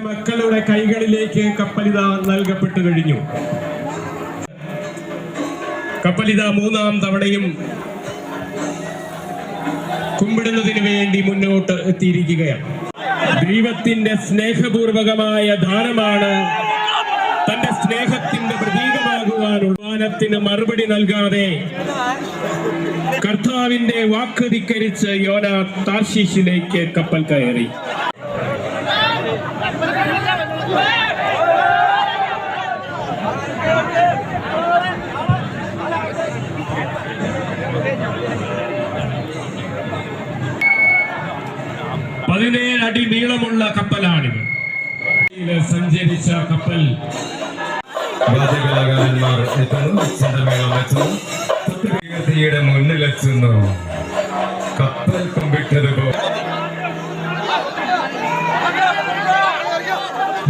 മക്കളുടെ കൈകളിലേക്ക് കപ്പലിത നൽകപ്പെട്ടു കഴിഞ്ഞു. കപ്പലിത മൂന്നാം തവണയും കുമ്പിടുന്നതിന് വേണ്ടി മുന്നോട്ട് എത്തിയിരിക്കുകയാണ്. ദൈവത്തിന്റെ സ്നേഹപൂർവകമായ ദാനമാണ്. തന്റെ സ്നേഹത്തിന്റെ പ്രതീകമാകുവാനുള്ള വാനത്തിന് മറുപടി നൽകാതെ കർത്താവിന്റെ വാക്ക് ധിക്കരിച്ച് യോന താർശീശിലേക്ക് കപ്പൽ കയറി. അടി നീളമുള്ള കപ്പലാണിത്. സഞ്ചരിച്ച കപ്പൽ വാദ്യകലാകാരന്മാർ എത്തുന്നു, ചന്ദ്രമേളം എത്തുന്നു, തീയുടെ മുന്നിലെത്തുന്നു. കപ്പൽ കുമ്പിട്ടതുപോലെ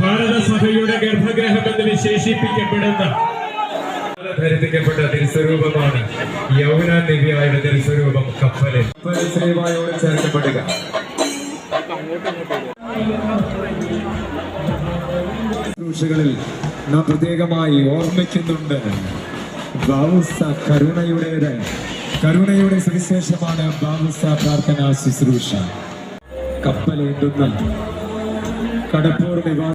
ഭാരതസഭയുടെ ഗർഭഗ്രഹം എന്ന് വിശേഷിപ്പിക്കപ്പെടുന്ന ധരിപ്പിക്കപ്പെട്ട തിരുസ്വരൂപമാണ് യൗവന ദിവ്യയുടെ തിരുസ്വരൂപം. കപ്പലിൽ സേവയോട് ചേർക്കപ്പെടുക. ശുശ്രൂഷകളിൽ നാം പ്രത്യേകമായി ഓർമ്മിക്കുന്നുണ്ട് ബാവുസ കരുണയുടെ സുവിശേഷമാണ് ബാവുസ പ്രാർത്ഥനാ ശുശ്രൂഷ. കപ്പലേന്തുന്ന കടപ്പൂർ നിവാസ